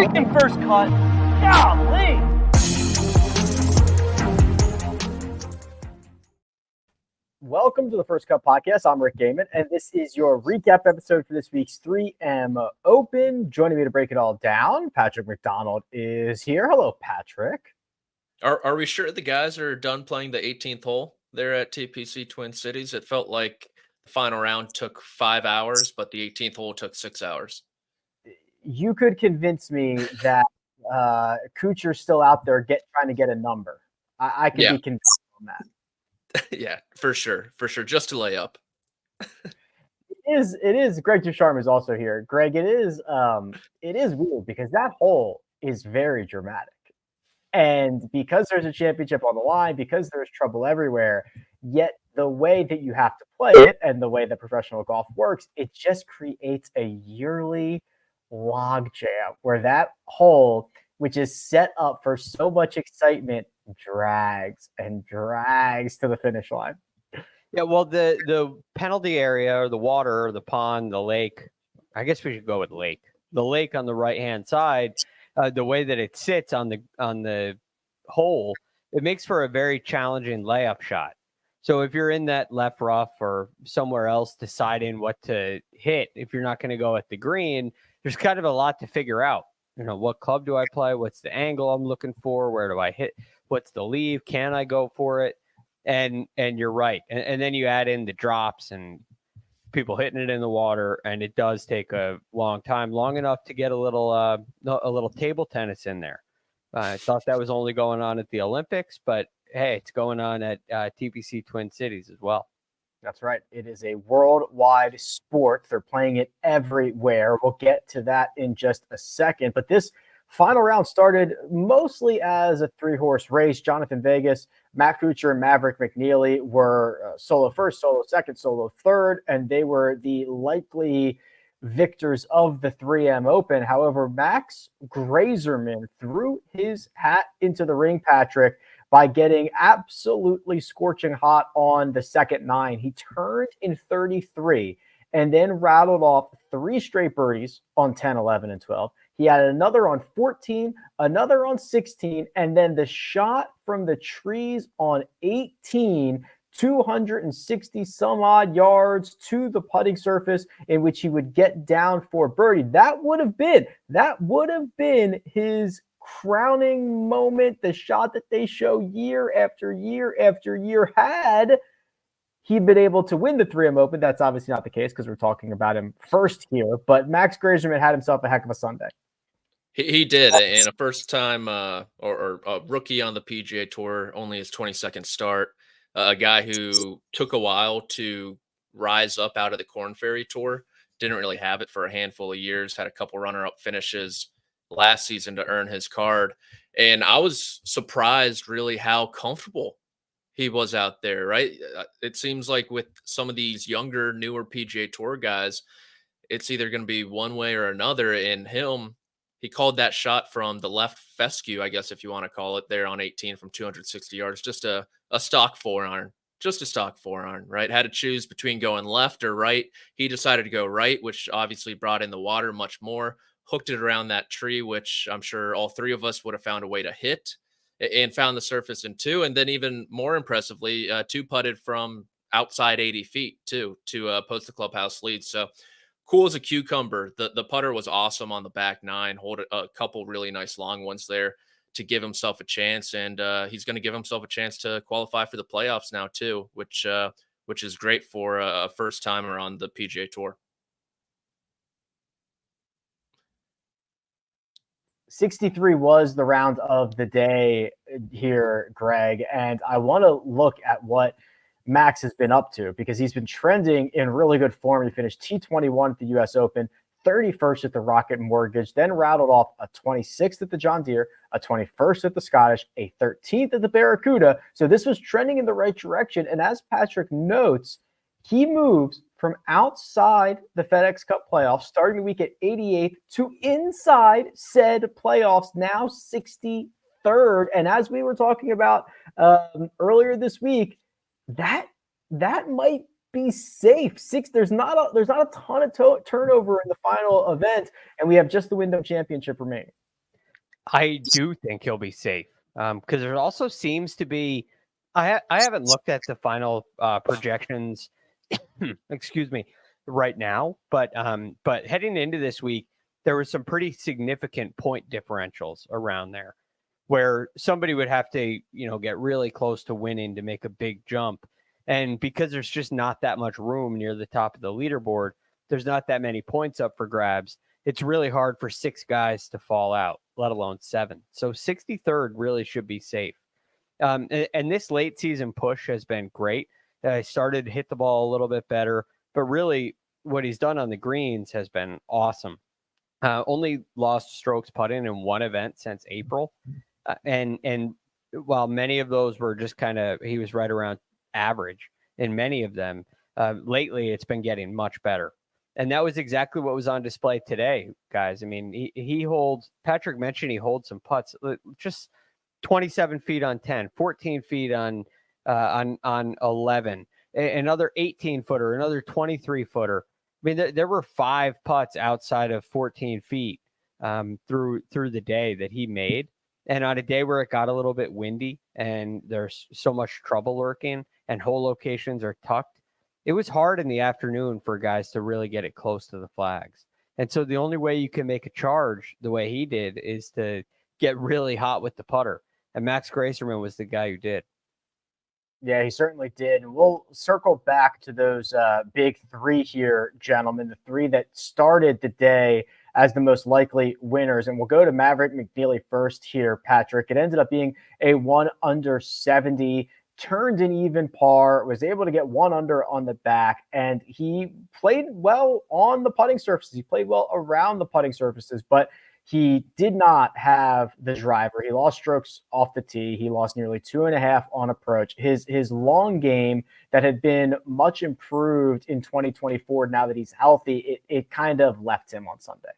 freaking first cut. Golly. Welcome to the First Cut Podcast. I'm Rick Gehman, and this is your recap episode for this week's 3M Open. Joining me to break it all down, Patrick McDonald is here. Hello, Patrick. Are we sure the guys are done playing the 18th hole there at TPC Twin Cities? It felt like the final round took 5 hours, but the 18th hole took 6 hours. You could convince me that Kuchar's still out there trying to get a number. I could be convinced on that. Yeah, for sure. Just to lay up. It is. Greg DuCharme is also here. Greg, it is weird because that hole is very dramatic. And because there's a championship on the line, because there's trouble everywhere, yet the way that you have to play it and the way that professional golf works, it just creates a yearly logjam where that hole, which is set up for so much excitement, drags to the finish line. Yeah, well, the penalty area or the water or the pond, the lake, I guess we should go with lake. The lake on the right-hand side, the way that it sits on the hole, it makes for a very challenging layup shot. So if you're in that left rough or somewhere else deciding what to hit, if you're not going to go at the green, there's kind of a lot to figure out. You know, what club do I play? What's the angle I'm looking for? Where do I hit? What's the leave? Can I go for it? And you're right. And then you add in the drops and people hitting it in the water, and it does take a long time, long enough to get a little table tennis in there. I thought that was only going on at the Olympics, but hey, it's going on at TPC Twin Cities as well. That's right. It is a worldwide sport. They're playing it everywhere. We'll get to that in just a second. But this final round started mostly as a 3-horse race. Jhonattan Vegas, Matt Kuchar, and Maverick McNealy were solo first, solo second, solo third, and they were the likely victors of the 3M Open. However, Max Greyserman threw his hat into the ring, Patrick, by getting absolutely scorching hot on the second 9. He turned in 33 and then rattled off 3 straight birdies on 10, 11, and 12. He had another on 14, another on 16, and then the shot from the trees on 18, 260 some odd yards to the putting surface in which he would get down for birdie. That would have been his crowning moment, the shot that they show year after year after year. Had he been able to win the 3M Open, that's obviously not the case because we're talking about him first here, but Max Greyserman had himself a heck of a Sunday. He did, and a first-time or a rookie on the PGA Tour, only his 22nd start, a guy who took a while to rise up out of the Korn Ferry Tour, didn't really have it for a handful of years, had a couple runner-up finishes last season to earn his card, and I was surprised really how comfortable he was out there, right? It seems like with some of these younger, newer PGA Tour guys, it's either going to be one way or another, and he called that shot from the left fescue, I guess if you want to call it, there on 18 from 260 yards, just a stock 4-iron. Just a stock 4-iron, right? Had to choose between going left or right. He decided to go right, which obviously brought in the water much more. Hooked it around that tree, which I'm sure all 3 of us would have found a way to hit, and found the surface in 2. And then even more impressively, 2 putted from outside 80 feet too, to post the clubhouse lead. So cool as a cucumber. The putter was awesome on the back 9, hold a couple really nice long ones there to give himself a chance. And he's going to give himself a chance to qualify for the playoffs now too, which is great for a first timer on the PGA Tour. 63 was the round of the day here, Greg, and I want to look at what Max has been up to because he's been trending in really good form. He finished T21 at the U.S. Open, 31st at the Rocket Mortgage, then rattled off a 26th at the John Deere, a 21st at the Scottish, a 13th at the Barracuda. So this was trending in the right direction, and as Patrick notes, he moves from outside the FedEx Cup playoffs, starting the week at 88th, to inside said playoffs, now 63rd. And as we were talking about earlier this week, that might be safe. There's not a ton of turnover in the final event, and we have just the Wyndham Championship remaining. I do think he'll be safe because there also seems to be. I haven't looked at the final projections. Excuse me, right now, but heading into this week, there were some pretty significant point differentials around there, where somebody would have to get really close to winning to make a big jump, and because there's just not that much room near the top of the leaderboard, there's not that many points up for grabs. It's really hard for 6 guys to fall out, let alone 7. So 63rd really should be safe. And this late season push has been great. I started to hit the ball a little bit better, but really what he's done on the greens has been awesome. Only lost strokes putting in one event since April. And while many of those were just he was right around average in many of them, lately it's been getting much better. And that was exactly what was on display today, guys. I mean, he holds, Patrick mentioned he holds some putts, just 27 feet on 10, 14 feet on 11, another 18 footer, another 23 footer. I mean, there were 5 putts outside of 14 feet through the day that he made. And on a day where it got a little bit windy and there's so much trouble lurking and hole locations are tucked, it was hard in the afternoon for guys to really get it close to the flags. And so the only way you can make a charge the way he did is to get really hot with the putter. And Max Greyserman was the guy who did. Yeah, he certainly did. And we'll circle back to those big 3 here, gentlemen, the 3 that started the day as the most likely winners. And we'll go to Maverick McNealy first here, Patrick. It ended up being a 1 under 70, turned an even par, was able to get 1 under on the back, and he played well on the putting surfaces. He played well around the putting surfaces, but he did not have the driver. He lost strokes off the tee. He lost nearly 2.5 on approach. His long game that had been much improved in 2024, now that he's healthy, it kind of left him on Sunday.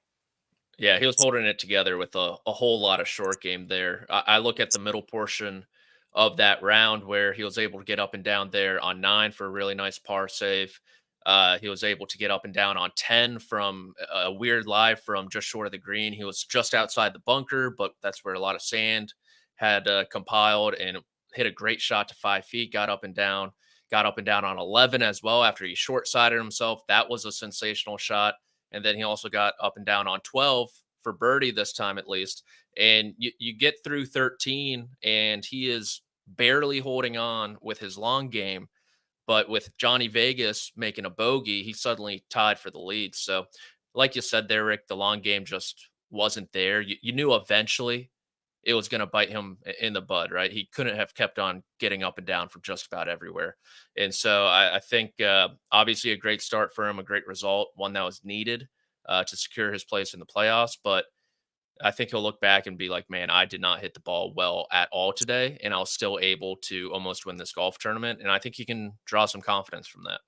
Yeah, he was holding it together with a whole lot of short game there. I look at the middle portion of that round where he was able to get up and down there on 9 for a really nice par save. He was able to get up and down on 10 from a weird lie from just short of the green. He was just outside the bunker, but that's where a lot of sand had compiled, and hit a great shot to 5 feet, got up and down on 11 as well after he short-sided himself. That was a sensational shot. And then he also got up and down on 12 for birdie this time, at least. And you get through 13 and he is barely holding on with his long game. But with Johnny Vegas making a bogey, he suddenly tied for the lead. So like you said there, Rick, the long game just wasn't there. You knew eventually it was going to bite him in the bud, right? He couldn't have kept on getting up and down from just about everywhere. And so I think obviously a great start for him, a great result, one that was needed to secure his place in the playoffs. But I think he'll look back and be like, man, I did not hit the ball well at all today, and I was still able to almost win this golf tournament. And I think he can draw some confidence from that.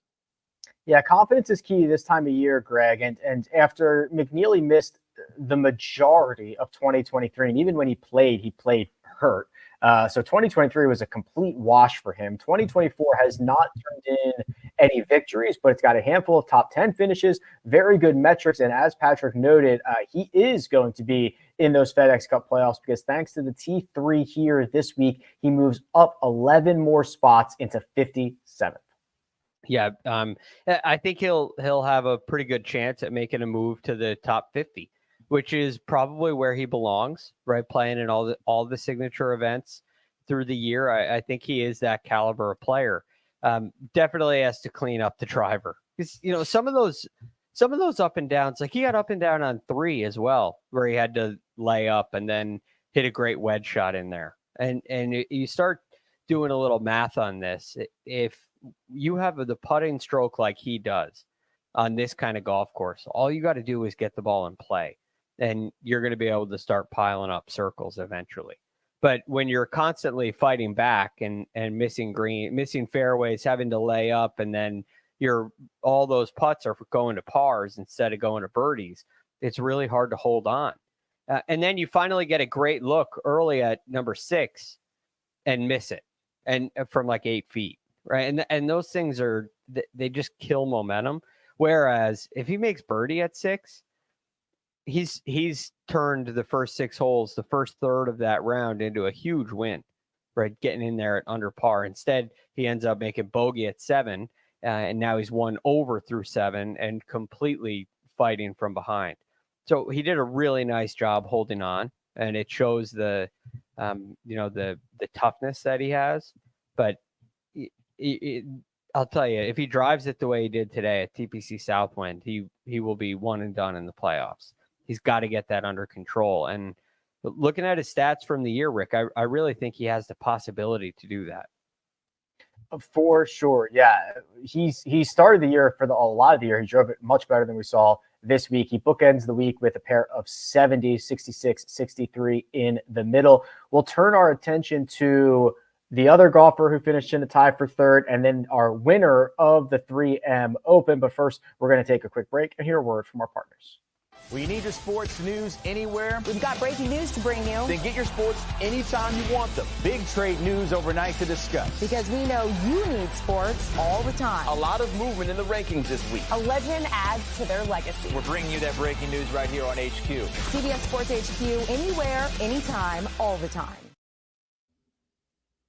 Yeah, confidence is key this time of year, Greg. And after McNealy missed the majority of 2023, and even when he played hurt. So 2023 was a complete wash for him. 2024 has not turned in any victories, but it's got a handful of top 10 finishes, very good metrics. And as Patrick noted, he is going to be in those FedEx Cup playoffs because thanks to the T3 here this week, he moves up 11 more spots into 57th. Yeah, I think he'll have a pretty good chance at making a move to the top 50, which is probably where he belongs, right? Playing in all the signature events through the year. I think he is that caliber of player. Definitely has to clean up the driver because some of those up and downs, like he got up and down on 3 as well, where he had to lay up and then hit a great wedge shot in there. And you start doing a little math on this. If you have the putting stroke like he does on this kind of golf course, all you got to do is get the ball in play, and you're going to be able to start piling up circles eventually. But when you're constantly fighting back and missing fairways, having to lay up, and then all those putts are going to pars instead of going to birdies, it's really hard to hold on. And then you finally get a great look early at number 6 and miss it, and from like 8 feet. Right. And those things they just kill momentum. Whereas if he makes birdie at 6, he's turned the first 6 holes, the first third of that round, into a huge win, right? Getting in there at under par. Instead, he ends up making bogey at 7, and now he's 1 over through 7 and completely fighting from behind. So he did a really nice job holding on, and it shows the toughness that he has. But I'll tell you, if he drives it the way he did today at TPC Southwind, he will be one and done in the playoffs. He's got to get that under control. And looking at his stats from the year, Rick, I really think he has the possibility to do that. For sure. Yeah. He started the year a lot of the year. He drove it much better than we saw this week. He bookends the week with a pair of 70, 66, 63 in the middle. We'll turn our attention to the other golfer who finished in a tie for third, and then our winner of the 3M Open. But first, we're going to take a quick break and hear a word from our partners. We need your sports news anywhere. We've got breaking news to bring you. Then get your sports anytime you want them. Big trade news overnight to discuss. Because we know you need sports all the time. A lot of movement in the rankings this week. A legend adds to their legacy. We're bringing you that breaking news right here on HQ. CBS Sports HQ, anywhere, anytime, all the time.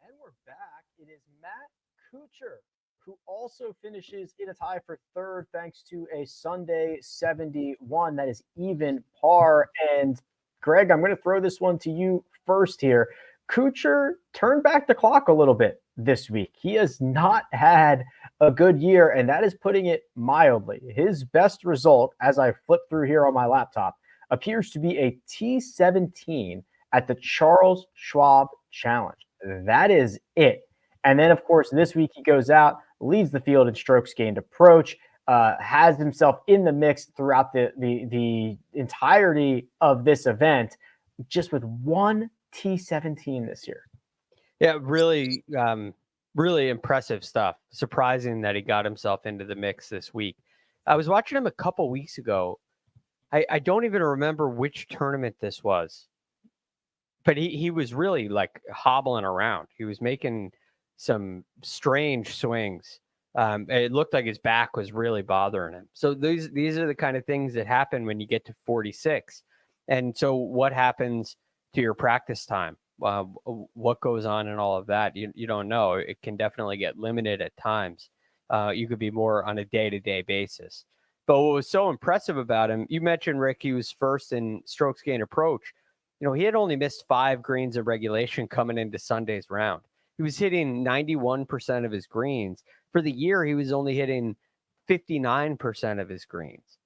And we're back. It is Matt Kuchar, who also finishes in a tie for third thanks to a Sunday 71 that is even par. And Greg, I'm going to throw this one to you first here. Kuchar turned back the clock a little bit this week. He has not had a good year, and that is putting it mildly. His best result, as I flip through here on my laptop, appears to be a T17 at the Charles Schwab Challenge. That is it. And then, of course, this week he goes out, leads the field in strokes gained approach, has himself in the mix throughout the entirety of this event, just with one T17 this year. Yeah, really, really impressive stuff. Surprising that he got himself into the mix this week. I was watching him a couple weeks ago. I don't even remember which tournament this was, but he was really like hobbling around. He was making some strange swings. It looked like his back was really bothering him. So these are the kind of things that happen when you get to 46. And so what happens to your practice time? What goes on and all of that? You don't know. It can definitely get limited at times. You could be more on a day-to-day basis. But what was so impressive about him, you mentioned, Rick, he was first in strokes gained approach. He had only missed 5 greens of regulation coming into Sunday's round. He was hitting 91% of his greens. For the year, he was only hitting 59% of his greens,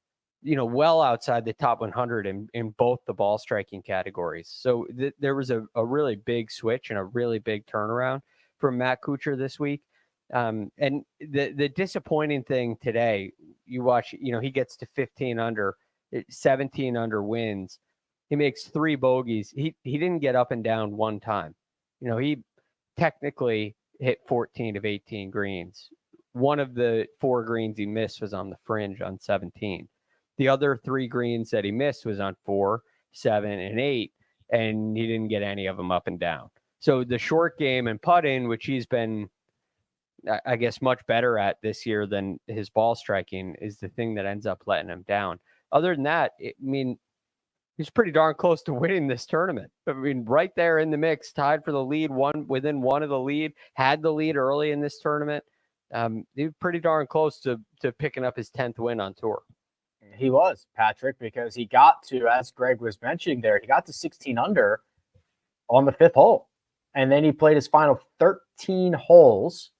well outside the top 100 in both the ball striking categories. So there was a really big switch and a really big turnaround from Matt Kuchar this week. And the disappointing thing today, you watch, he gets to 15 under, 17 under wins. He makes 3 bogeys. He didn't get up and down one time. He technically hit 14 of 18 greens. One of the 4 greens he missed was on the fringe on 17. The other 3 greens that he missed was on 4, 7, and 8, and he didn't get any of them up and down. So the short game and putting, which he's been, I guess, much better at this year than his ball striking, is the thing that ends up letting him down. Other than that, he's pretty darn close to winning this tournament. Right there in the mix, tied for the lead, within one of the lead, had the lead early in this tournament. He was pretty darn close to picking up his 10th win on tour. He was, Patrick, because he got to, as Greg was mentioning there, he got to 16 under on the 5th hole. And then he played his final 13 holes,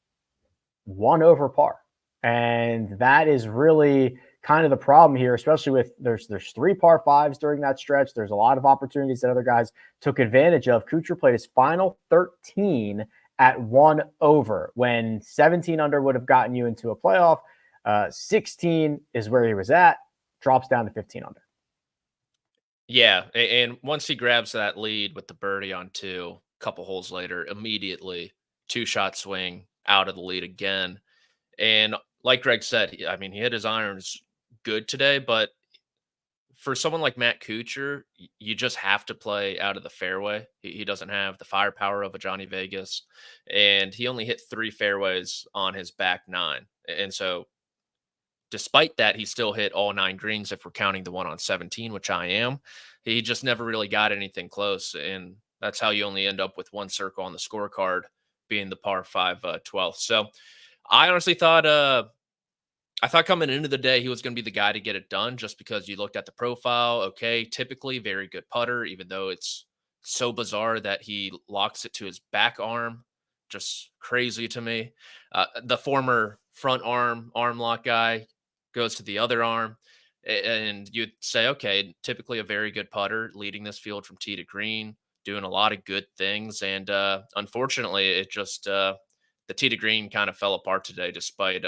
1 over par. And that is really kind of the problem here, especially with there's 3 par 5s during that stretch. There's a lot of opportunities that other guys took advantage of. Kuchar played his final 13 at 1 over, when 17 under would have gotten you into a playoff. 16 is where he was at, drops down to 15 under. Yeah, and once he grabs that lead with the birdie on 2, a couple holes later, immediately 2-shot swing out of the lead again. And like Greg said, he hit his irons good today, but for someone like Matt Kuchar, you just have to play out of the fairway. He doesn't have the firepower of a Johnny Vegas, and he only hit 3 fairways on his back 9. And so despite that, he still hit all 9 greens if we're counting the one on 17, which I am. He just never really got anything close, and that's how you only end up with 1 circle on the scorecard being the par 5 12th. So I honestly thought coming into the day he was going to be the guy to get it done, just because you looked at the profile. Okay, typically very good putter, even though it's so bizarre that he locks it to his back arm. Just crazy to me. The former front arm lock guy goes to the other arm, and you'd say, okay, typically a very good putter leading this field from tee to green, doing a lot of good things. And unfortunately, it just the tee to green kind of fell apart today, despite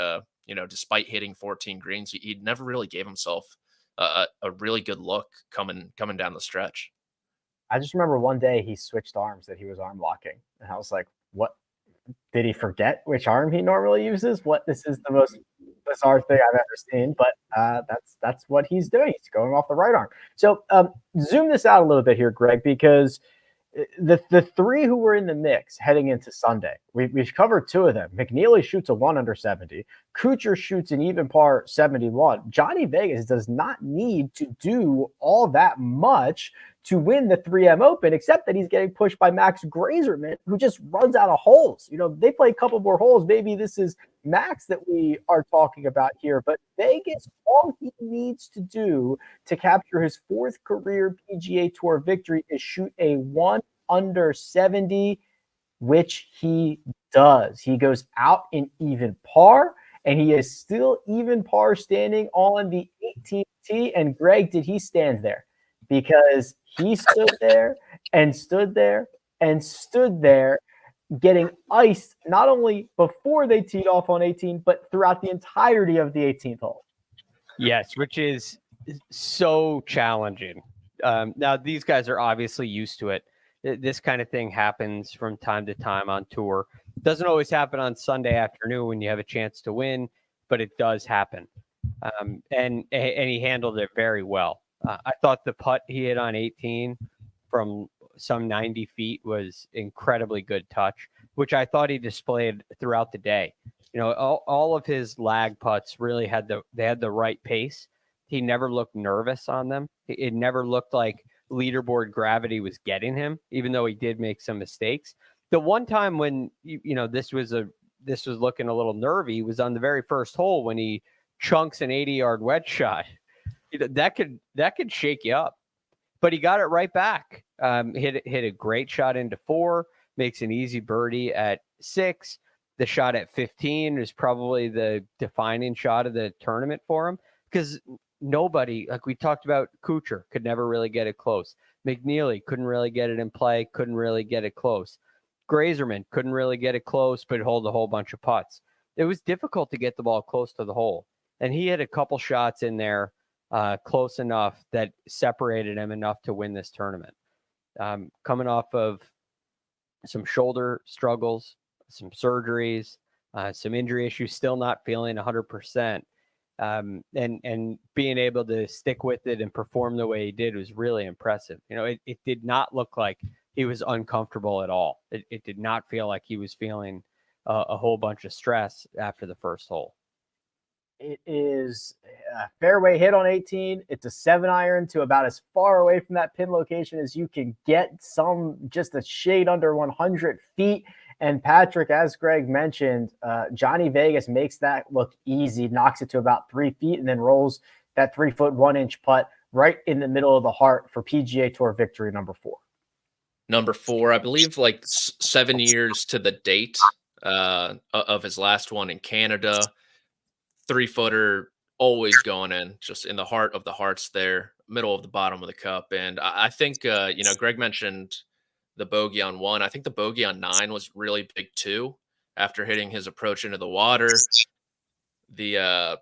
despite hitting 14 greens. He never really gave himself a really good look coming down the stretch. I just remember one day he switched arms that he was arm locking, and I was like, what? Did he forget which arm he normally uses? This is the most bizarre thing I've ever seen, but that's what he's doing. He's going off the right arm. So zoom this out a little bit here, Greg, because the 3 who were in the mix heading into Sunday, we've covered 2 of them. McNealy shoots a 1 under 70. Kuchar shoots an even par 71. Johnny Vegas does not need to do all that much to win the 3M Open, except that he's getting pushed by Max Greyserman, who just runs out of holes. They play a couple more holes. Maybe this is Max that we are talking about here, but Vegas, all he needs to do to capture his 4th career PGA Tour victory is shoot a 1 under 70, which he does. He goes out in even par, and he is still even par standing on the 18th tee. And Greg, did he stand there? Because he stood there and stood there and stood there, getting iced not only before they teed off on 18, but throughout the entirety of the 18th hole. Yes, which is so challenging. Now, these guys are obviously used to it. This kind of thing happens from time to time on tour. Doesn't always happen on Sunday afternoon when you have a chance to win, but it does happen. And he handled it very well. I thought the putt he hit on 18 from some 90 feet was incredibly good touch, which I thought he displayed throughout the day. All of his lag putts really had the right pace. He never looked nervous on them. It never looked like leaderboard gravity was getting him, even though he did make some mistakes. The one time when this was looking a little nervy was on the very first hole when he chunks an 80-yard wedge shot. That could shake you up, but he got it right back. Hit a great shot into 4, makes an easy birdie at 6. The shot at 15 is probably the defining shot of the tournament for him, because nobody, like we talked about, Kuchar could never really get it close. McNealy couldn't really get it in play, couldn't really get it close. Greyserman couldn't really get it close, but hold a whole bunch of putts. It was difficult to get the ball close to the hole, and he had a couple shots in there close enough that separated him enough to win this tournament. Coming off of some shoulder struggles, some surgeries, some injury issues, still not feeling 100%. And being able to stick with it and perform the way he did was really impressive. It did not look like he was uncomfortable at all. It did not feel like he was feeling a whole bunch of stress after the first hole. It is a fairway hit on 18. It's a 7-iron to about as far away from that pin location as you can get, just a shade under 100 feet. And Patrick, as Greg mentioned, Johnny Vegas makes that look easy, knocks it to about 3 feet, and then rolls that 3-foot 1-inch putt right in the middle of the heart for PGA Tour victory number 4. Number 4, I believe, like 7 years to the date of his last one in Canada. 3-footer, always going in, just in the heart of the hearts there, middle of the bottom of the cup. And I think, Greg mentioned the bogey on 1. I think the bogey on 9 was really big too, after hitting his approach into the water. The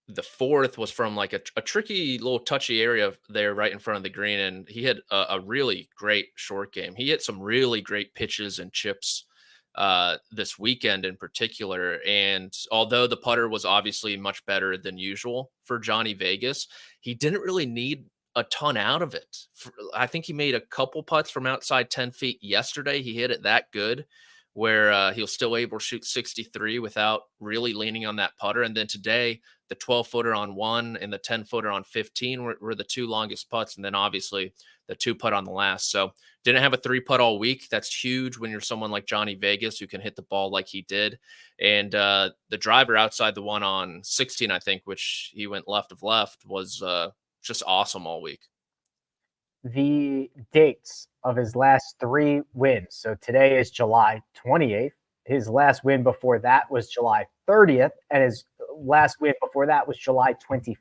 4th was from like a tricky little touchy area there right in front of the green, and he had a really great short game. He hit some really great pitches and chips this weekend in particular. And although the putter was obviously much better than usual for Johnny Vegas, he didn't really need a ton out of it. I think he made a couple putts from outside 10 feet yesterday. He hit it that good where he was still able to shoot 63 without really leaning on that putter. And then today, the 12-footer on 1 and the 10-footer on 15 were the 2 longest putts, and then obviously the 2-putt on the last. So didn't have a 3-putt all week. That's huge when you're someone like Johnny Vegas who can hit the ball like he did. And the driver outside the one on 16, I think, which he went left of left, was just awesome all week. The dates of his last 3 wins. So today is July 28th. His last win before that was July 30th, and his last win before that was July 24th.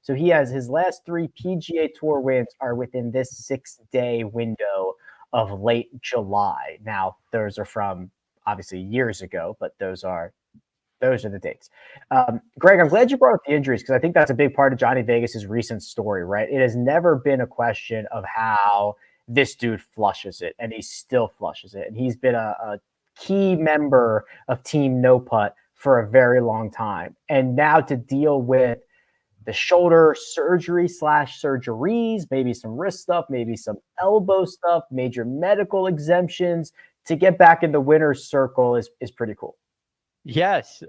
So he has his last 3 PGA Tour wins are within this 6-day window of late July. Now, those are from obviously years ago, but those are the dates. Greg, I'm glad you brought up the injuries, because I think that's a big part of Johnny Vegas's recent story, right? It has never been a question of how this dude flushes it, and he still flushes it. And he's been a key member of Team No Putt for a very long time. And now to deal with the shoulder surgery / surgeries, maybe some wrist stuff, maybe some elbow stuff, major medical exemptions, to get back in the winner's circle is pretty cool. Yes.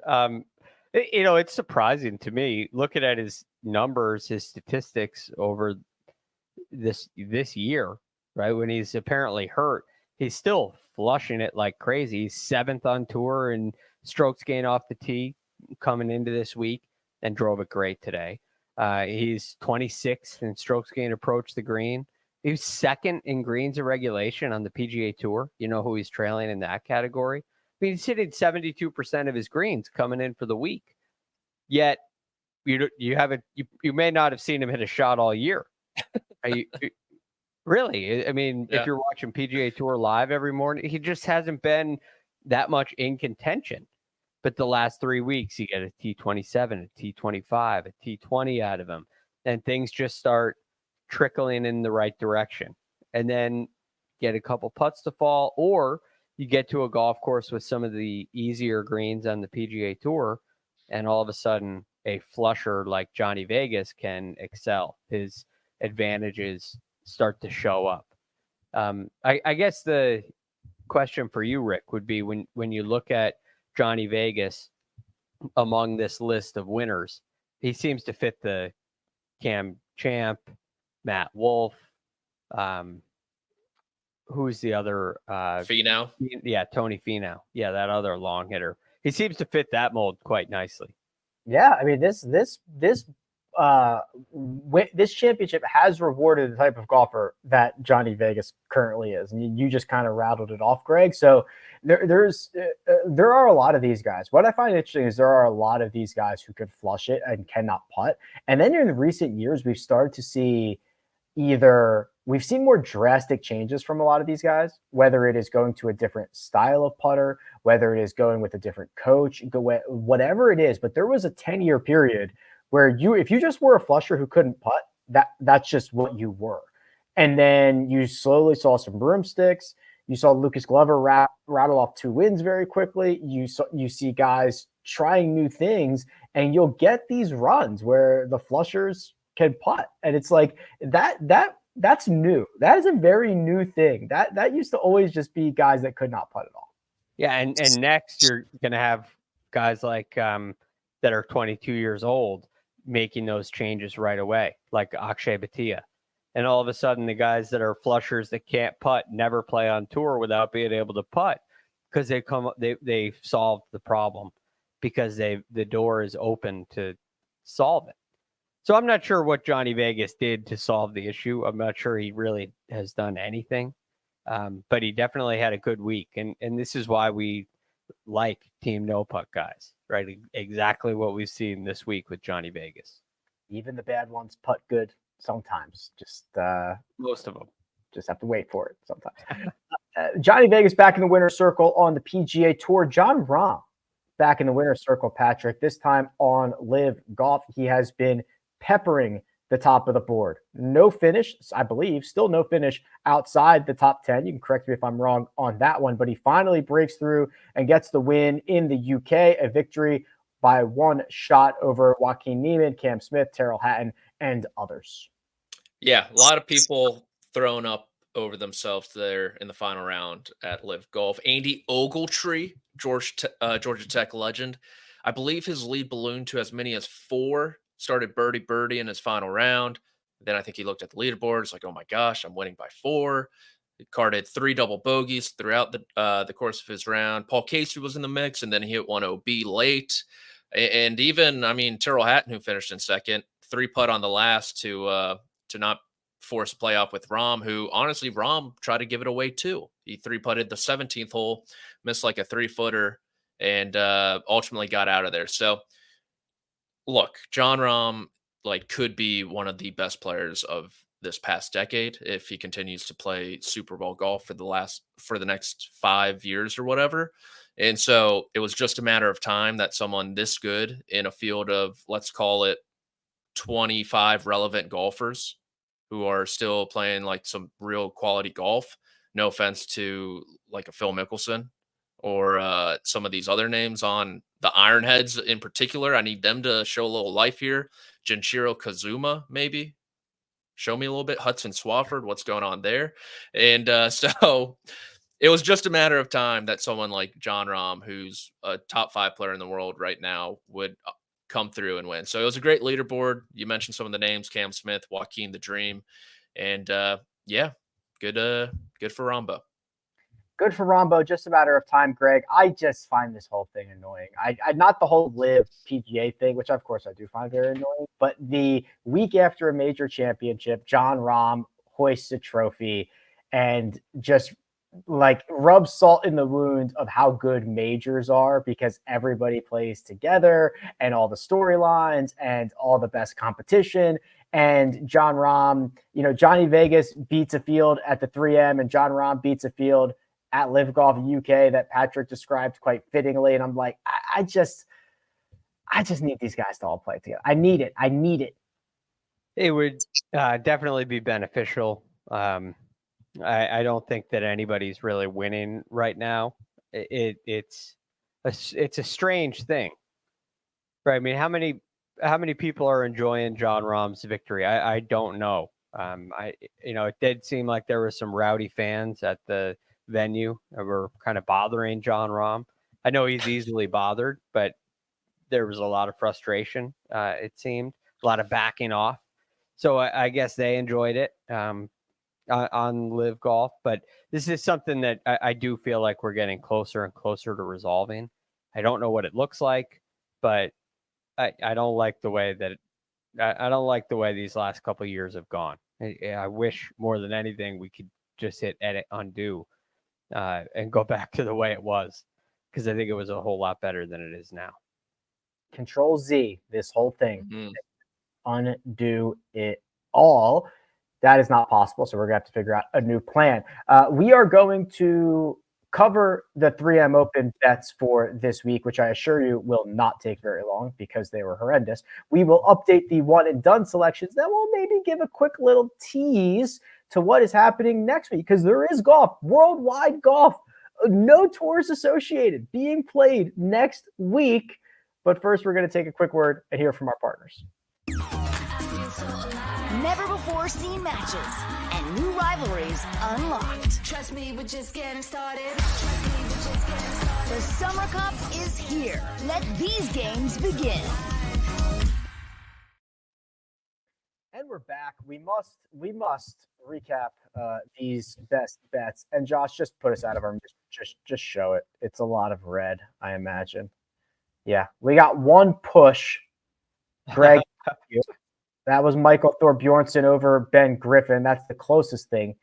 It's surprising to me looking at his numbers, his statistics over this year, right? When he's apparently hurt, he's still flushing it like crazy. He's 7th on tour in strokes gained off the tee coming into this week, and drove it great today. He's 26th in strokes gained approach the green. He was 2nd in greens of regulation on the PGA Tour. You know who he's trailing in that category? I mean, he's hitting 72% of his greens coming in for the week. Yet you may not have seen him hit a shot all year. Really? I mean, if you're watching PGA Tour live every morning, he just hasn't been that much in contention. But the last 3 weeks, you get a T27, a T25, a T20 out of him, and things just start trickling in the right direction. And then get a couple putts to fall, or you get to a golf course with some of the easier greens on the PGA Tour, and all of a sudden a flusher like Johnny Vegas can excel. His advantages start to show up. I guess the question for you, Rick, would be when you look at Johnny Vegas among this list of winners, he seems to fit the Cam Champ, Matt Wolff, who's the other? Finau. Yeah, Tony Finau. Yeah, that other long hitter. He seems to fit that mold quite nicely. Yeah, I mean, this championship has rewarded the type of golfer that Johnny Vegas currently is, and you just kind of rattled it off, Greg. So there are a lot of these guys. What I find interesting is there are a lot of these guys who could flush it and cannot putt. And then in the recent years, we've started to see we've seen more drastic changes from a lot of these guys, whether it is going to a different style of putter, whether it is going with a different coach, whatever it is. But there was a 10-year period where if you just were a flusher who couldn't putt, that's just what you were. And then you slowly saw some broomsticks. You saw Lucas Glover rattle off 2 wins very quickly. You see guys trying new things, and you'll get these runs where the flushers can putt. And it's like that's new. That is a very new thing. That used to always just be guys that could not putt at all. Yeah, and next you're going to have guys like that are 22 years old making those changes right away, like Akshay Bhatia. And all of a sudden, the guys that are flushers that can't putt never play on tour without being able to putt, because they've solved the problem, because the door is open to solve it. So I'm not sure what Johnny Vegas did to solve the issue. I'm not sure he really has done anything, but he definitely had a good week. And this is why we like Team No Putt guys, right? Exactly what we've seen this week with Johnny Vegas. Even the bad ones putt good sometimes. Just most of them. Just have to wait for it sometimes. Johnny Vegas back in the winner's circle on the PGA Tour. Jon Rahm back in the winner's circle, Patrick, this time on LIV Golf. He has been peppering the top of the board. No finish, I believe, still no finish outside the top 10. You can correct me if I'm wrong on that one, but he finally breaks through and gets the win in the UK, a victory by 1 shot over Joaquin Niemann, Cam Smith, Terrell Hatton, and others. Yeah, a lot of people throwing up over themselves there in the final round at LIV Golf. Andy Ogletree, Georgia Tech legend, I believe his lead ballooned to as many as 4, started birdie in his final round. Then I think he looked at the leaderboard. It's like, oh my gosh, I'm winning by 4. He carded 3 double bogeys throughout the course of his round. Paul Casey was in the mix, and then he hit 1 OB late. And even, I mean, Tyrrell Hatton, who finished in second, 3-putt on the last to not force a playoff with Rahm, who honestly, Rahm tried to give it away too. He 3-putted the 17th hole, missed like a 3-footer, and ultimately got out of there. So look, Jon Rahm could be one of the best players of this past decade if he continues to play Super Bowl golf for the next 5 years or whatever. And so it was just a matter of time that someone this good in a field of, let's call it 25 relevant golfers who are still playing like some real quality golf. No offense to like a Phil Mickelson or some of these other names on the Ironheads in particular. I need them to show a little life here. Genshiro Kazuma, maybe. Show me a little bit. Hudson Swafford, what's going on there? And so it was just a matter of time that someone like Jon Rahm, who's a top 5 player in the world right now, would come through and win. So it was a great leaderboard. You mentioned some of the names: Cam Smith, Joaquin the Dream, and yeah, good for Rambo. Good for Rambo. Just a matter of time, Greg. I just find this whole thing annoying. I not the whole LIV PGA thing, which of course I do find very annoying, but the week after a major championship, Jon Rahm hoists a trophy and just like rub salt in the wound of how good majors are, because everybody plays together and all the storylines and all the best competition. And Jon Rahm, Johnny Vegas beats a field at the 3M, and Jon Rahm beats a field at LIV Golf UK that Patrick described quite fittingly. And I'm like, I just need these guys to all play together. I need it. It would definitely be beneficial. I don't think that anybody's really winning right now. It's a strange thing, right? I mean, how many people are enjoying Jon Rahm's victory? I don't know. It did seem like there were some rowdy fans at the venue that were kind of bothering Jon Rahm. I know he's easily bothered, but there was a lot of frustration. It seemed a lot of backing off. So I guess they enjoyed it. On LIV Golf, but this is something that I do feel like we're getting closer and closer to resolving. I don't know what it looks like, but I don't like the way these last couple of years have gone. I wish more than anything we could just hit edit undo and go back to the way it was, because I think it was a whole lot better than it is now. Control Z, this whole thing, undo it all. That is not possible, so we're going to have to figure out a new plan. We are going to cover the 3M Open bets for this week, which I assure you will not take very long because they were horrendous. We will update the one and done selections. Then we'll maybe give a quick little tease to what is happening next week, because there is golf, worldwide golf, no tours associated, being played next week. But first, we're going to take a quick word and hear from our partners. Never before seen matches and new rivalries unlocked. Trust me, we're just getting started. The Summer Cup is here. Let these games begin. And we're back. We must recap these best bets. And Josh, just put us out of our just show it. It's a lot of red, I imagine. Yeah, we got one push. Greg. That was Michael Thorbjornsen over Ben Griffin. That's the closest thing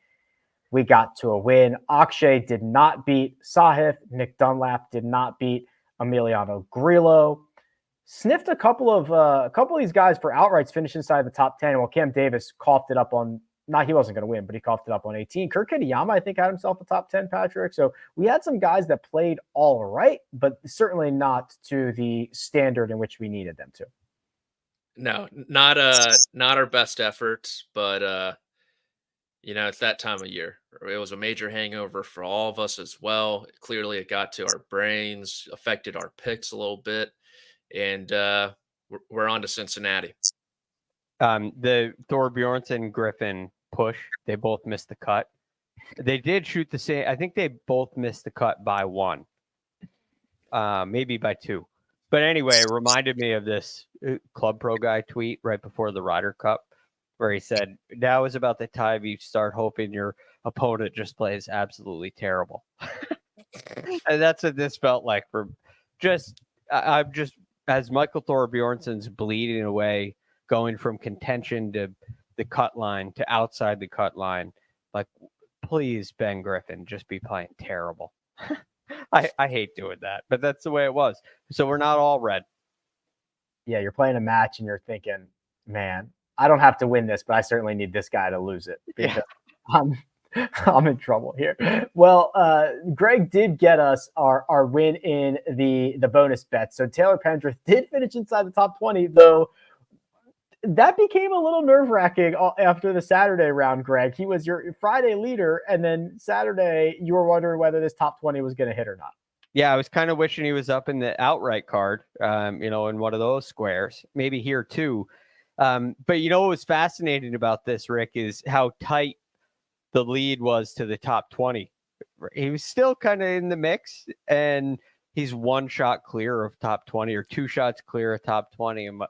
we got to a win. Akshay did not beat Sahith. Nick Dunlap did not beat Emiliano Grillo. Sniffed a couple of these guys for outrights, finished inside the top 10. Well, Cam Davis coughed it up on, he wasn't going to win, but he coughed it up on 18. Kurt Kitayama, I think, had himself a top 10, Patrick. So we had some guys that played all right, but certainly not to the standard in which we needed them to. No, not our best efforts, but it's that time of year. It was a major hangover for all of us as well. Clearly, it got to our brains, affected our picks a little bit, and we're on to Cincinnati. The Thorbjornsen Griffin push, they both missed the cut. They did shoot the same. I think they both missed the cut by one, maybe by two. But anyway, it reminded me of this Club Pro guy tweet right before the Ryder Cup, where he said, now is about the time you start hoping your opponent just plays absolutely terrible. And that's what this felt like for I'm just, as Michael Thorbjornsen's bleeding away, going from contention to the cut line to outside the cut line. Like, please, Ben Griffin, just be playing terrible. I hate doing that, but that's the way it was. So we're not all red. Yeah, you're playing a match and you're thinking, man, I don't have to win this, but I certainly need this guy to lose it. Because I'm in trouble here. Well, Greg did get us our win in the bonus bet. So Taylor Pendrith did finish inside the top 20, though. That became a little nerve-wracking after the Saturday round, Greg. He was your Friday leader, and then Saturday you were wondering whether this top 20 was going to hit or not. Yeah, I was kind of wishing he was up in the outright card, in one of those squares, maybe here too. But what was fascinating about this, Rick, is how tight the lead was to the top 20. He was still kind of in the mix, and he's one shot clear of top 20 or two shots clear of top 20. And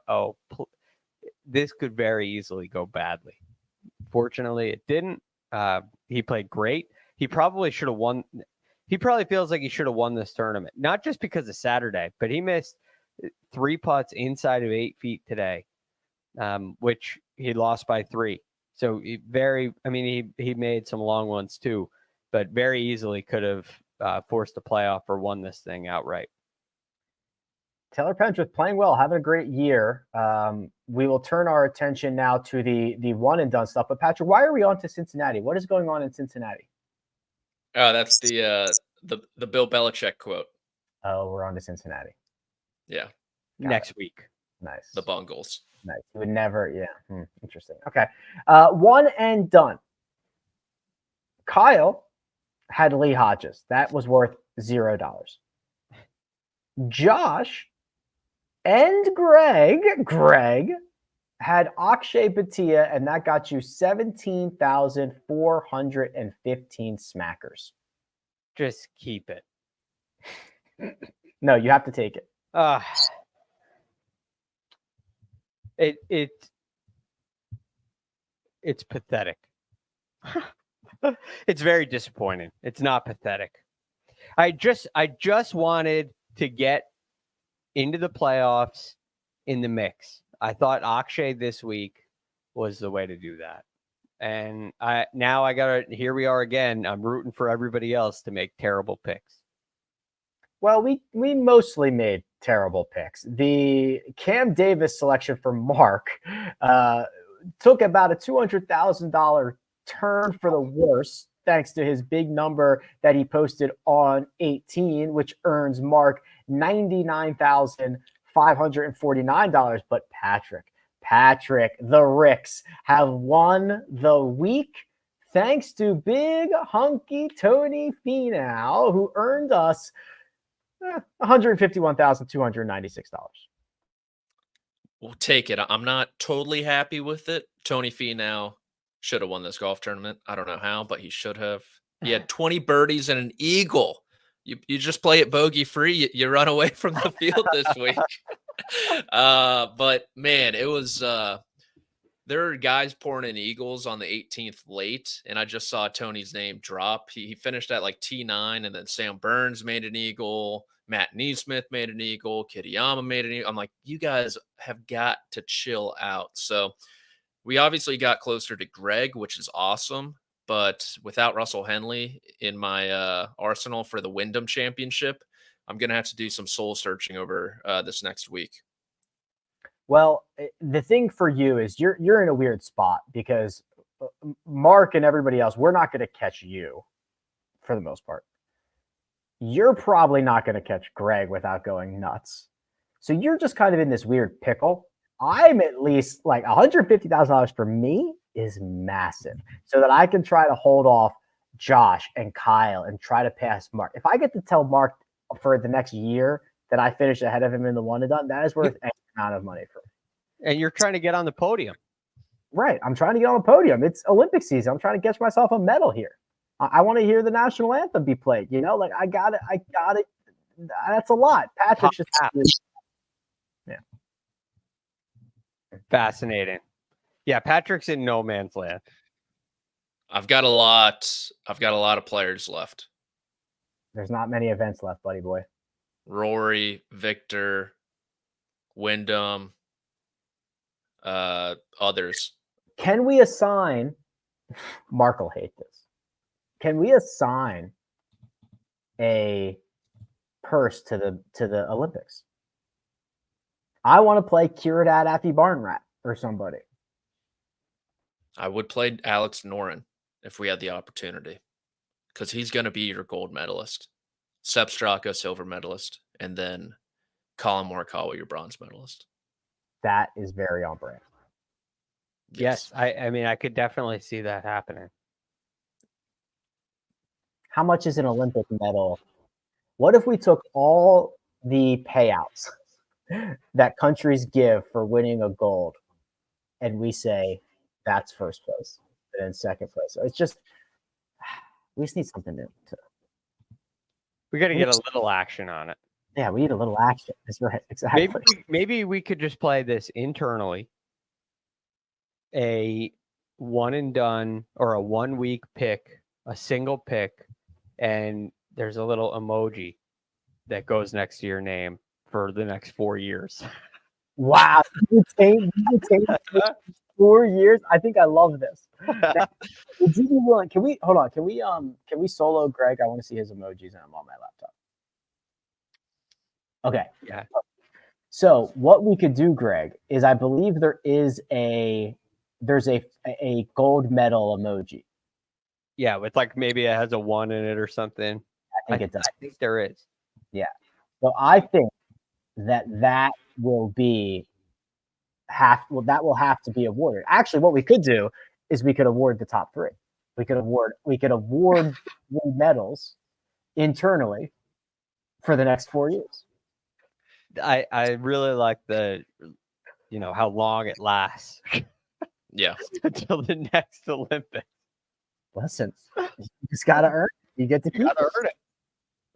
this could very easily go badly. Fortunately, it didn't. He played great. He probably should have won. He probably feels like he should have won this tournament, not just because of Saturday, but he missed 3 putts inside of 8 feet today, which he lost by 3. So he made some long ones too, but very easily could have forced a playoff or won this thing outright. Taylor Pendrith playing well, having a great year. We will turn our attention now to the one and done stuff. But Patrick, why are we on to Cincinnati? What is going on in Cincinnati? Oh, that's the Bill Belichick quote. Oh, we're on to Cincinnati. Yeah. Next week. Nice. The Bungles. Nice. You would never. Yeah. Interesting. Okay. One and done. Kyle had Lee Hodges. That was worth $0. Josh and Greg had Akshay Bhatia, and that got you 17,415 smackers. Just keep it. No, you have to take it. It's pathetic. It's very disappointing. It's not pathetic. I just wanted to get into the playoffs in the mix. I thought Akshay this week was the way to do that. And here we are again. I'm rooting for everybody else to make terrible picks. Well, we mostly made terrible picks. The Cam Davis selection for Mark took about a $200,000 turn for the worse, thanks to his big number that he posted on 18, which earns Mark $99,549. But Patrick, the Ricks have won the week thanks to big hunky Tony Finau, who earned us $151,296. We'll take it. I'm not totally happy with it. Tony Finau should have won this golf tournament. I don't know how, but he should have. He had 20 birdies and an eagle. You just play it bogey free. You run away from the field this week. But man, it was there are guys pouring in eagles on the 18th late, and I just saw Tony's name drop. He finished at like T9, and then Sam Burns made an eagle. Matt Neesmith made an eagle. Kitayama made an eagle. I'm like, you guys have got to chill out. So we obviously got closer to Greg, which is awesome. But without Russell Henley in my arsenal for the Wyndham Championship, I'm going to have to do some soul searching over this next week. Well, the thing for you is you're in a weird spot because Mark and everybody else, we're not going to catch you for the most part. You're probably not going to catch Greg without going nuts. So you're just kind of in this weird pickle. I'm at least like $150,000 for me is massive so that I can try to hold off Josh and Kyle and try to pass Mark. If I get to tell Mark for the next year that I finished ahead of him in the one and done, that is worth X amount of money for me. And you're trying to get on the podium. Right. I'm trying to get on the podium. It's Olympic season. I'm trying to get myself a medal here. I want to hear the national anthem be played. Like I got it. That's a lot. Patrick's just Fascinating. Yeah, Patrick's in no man's land. I've got a lot of players left. There's not many events left, buddy boy. Rory, Victor, Wyndham, others. Can we assign? Mark will hate this. Can we assign a purse to the Olympics? I want to play Kiradad Affy Barnrat or somebody. I would play Alex Noren if we had the opportunity, because he's going to be your gold medalist. Sepp Straka, silver medalist, and then Colin Morikawa, your bronze medalist. That is very on brand. Yes, I mean, I could definitely see that happening. How much is an Olympic medal? What if we took all the payouts that countries give for winning a gold and we say that's first place and then second place? So it's just, we just need something new. We got to get a little action on it. Yeah, we need a little action. That's right. Exactly. Maybe we could just play this internally. A one and done or a 1 week pick, a single pick, and there's a little emoji that goes next to your name for the next 4 years. Wow. You take 4 years. I think I love this. Would you be willing? Can we hold on? Can we solo Greg? I want to see his emojis and I'm on my laptop. Okay. Yeah. So what we could do, Greg, is I believe there's a gold medal emoji. Yeah, with like maybe it has a 1 in it or something. I think it does. I think there is. Yeah. So I think that will have to be awarded. Actually, what we could do is we could award the top 3. We could award medals internally for the next 4 years. I really like how long it lasts. Yeah. Until the next Olympics. Listen, you just gotta earn it. You get to keep it.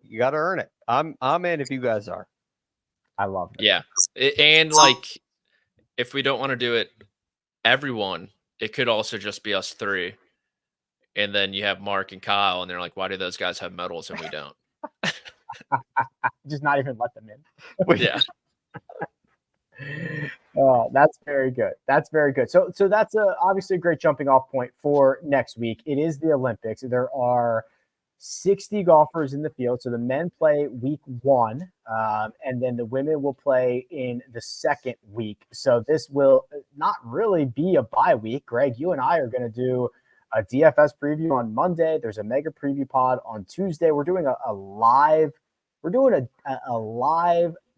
You gotta earn it. I'm in if you guys are. I love it. Yeah. And like, if we don't want to do it, everyone, it could also just be us 3. And then you have Mark and Kyle, and they're like, why do those guys have medals and we don't? Just not even let them in. Yeah. Oh, that's very good. That's very good. So that's obviously a great jumping off point for next week. It is the Olympics. There are 60 golfers in the field. So the men play week 1, and then the women will play in the second week. So this will not really be a bye week. Greg, you and I are going to do a DFS preview on Monday. There's a mega preview pod on Tuesday. We're doing a live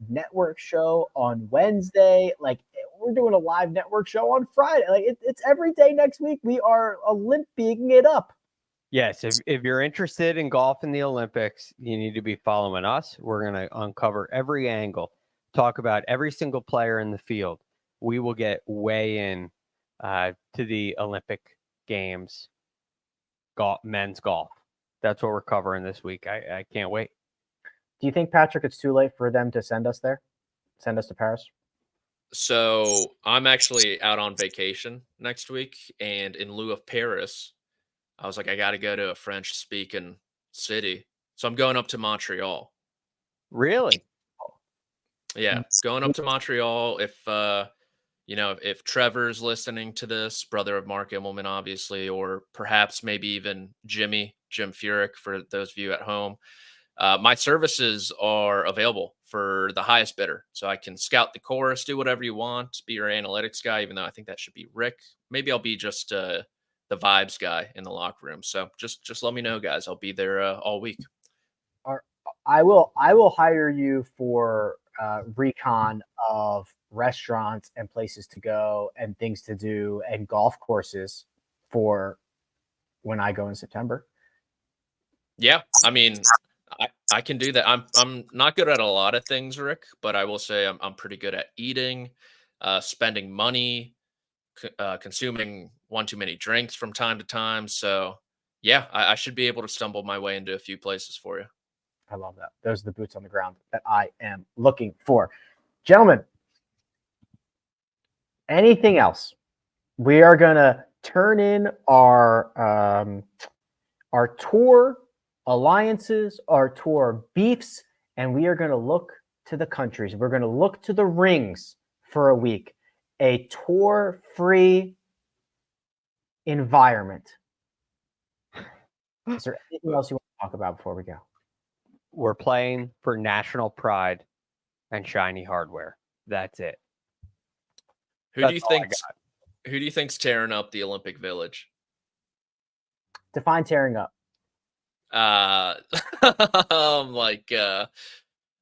network show on Wednesday. Like, we're doing a live network show on Friday. Like, it's every day next week. We are Olympiaing it up. Yes, if you're interested in golf in the Olympics, you need to be following us. We're going to uncover every angle, talk about every single player in the field. We will get way in to the Olympic Games, men's golf. That's what we're covering this week. I can't wait. Do you think, Patrick, it's too late for them to send us there? Send us to Paris? So I'm actually out on vacation next week, and in lieu of Paris, I was like, I got to go to a French-speaking city. So I'm going up to Montreal. Really? Yeah, going up to Montreal. If Trevor's listening to this, brother of Mark Immelman, obviously, or perhaps maybe even Jim Furyk, for those of you at home. My services are available for the highest bidder. So I can scout the course, do whatever you want, be your analytics guy, even though I think that should be Rick. Maybe I'll be just the vibes guy in the locker room. So just let me know, guys. I'll be there all week. I will hire you for recon of restaurants and places to go and things to do and golf courses for when I go in September. Yeah, I mean, I can do that. I'm not good at a lot of things, Rick, but I will say I'm pretty good at eating, spending money, consuming one too many drinks from time to time. So yeah, I should be able to stumble my way into a few places for you. I love that. Those are the boots on the ground that I am looking for. Gentlemen, anything else, we are going to turn in our tour alliances, our tour beefs, and we are going to look to the countries. We're going to look to the rings for a week, a tour-free environment. Is there anything else you want to talk about before we go? We're playing for national pride and shiny hardware. That's it. Who do you think's tearing up the Olympic Village? Define tearing up. They're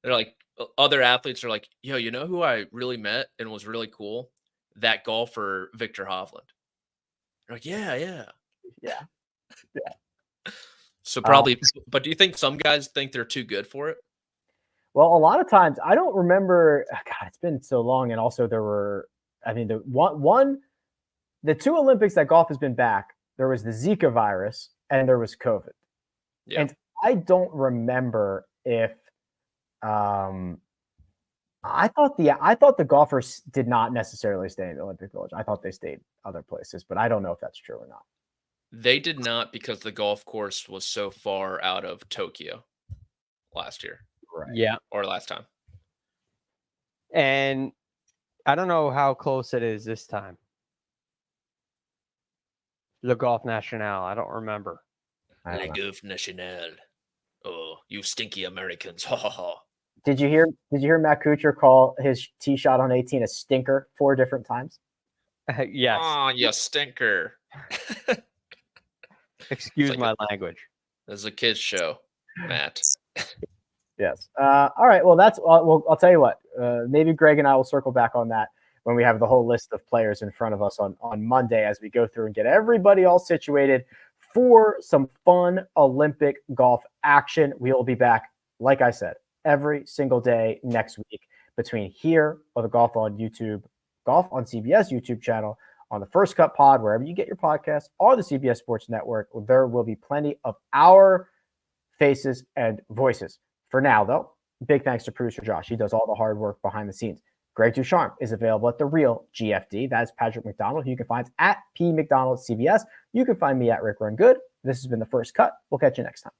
like other athletes are like, yo, you know who I really met and was really cool? That golfer Victor Hovland. They're like, yeah. So probably, but do you think some guys think they're too good for it? Well, a lot of times I don't remember. God, it's been so long, and also there were. I mean, the two Olympics that golf has been back. There was the Zika virus and there was COVID. Yeah. And I don't remember if I thought the golfers did not necessarily stay in the Olympic Village. I thought they stayed other places, but I don't know if that's true or not. They did not because the golf course was so far out of Tokyo last year. Right. Yeah. Or last time. And I don't know how close it is this time. Le Golf National. I don't remember. Le Golf National. Oh, you stinky Americans. Ha ha ha. Did you hear Matt Kuchar call his tee shot on 18 a stinker 4 different times? Yes. Oh, you stinker. Excuse my language. This is a kid's show, Matt. Yes. All right. Well, I'll tell you what. Maybe Greg and I will circle back on that when we have the whole list of players in front of us on Monday as we go through and get everybody all situated for some fun Olympic golf action. We'll be back, like I said, every single day next week between here or the Golf on YouTube, Golf on CBS YouTube channel, on the First Cut Pod, wherever you get your podcasts, or the CBS Sports Network. There will be plenty of our faces and voices. For now, though, big thanks to producer Josh. He does all the hard work behind the scenes. Greg DuCharme is available at The Real GFD. That is Patrick McDonald, who you can find at P McDonald CBS. You can find me at Rick Run Good. This has been The First Cut. We'll catch you next time.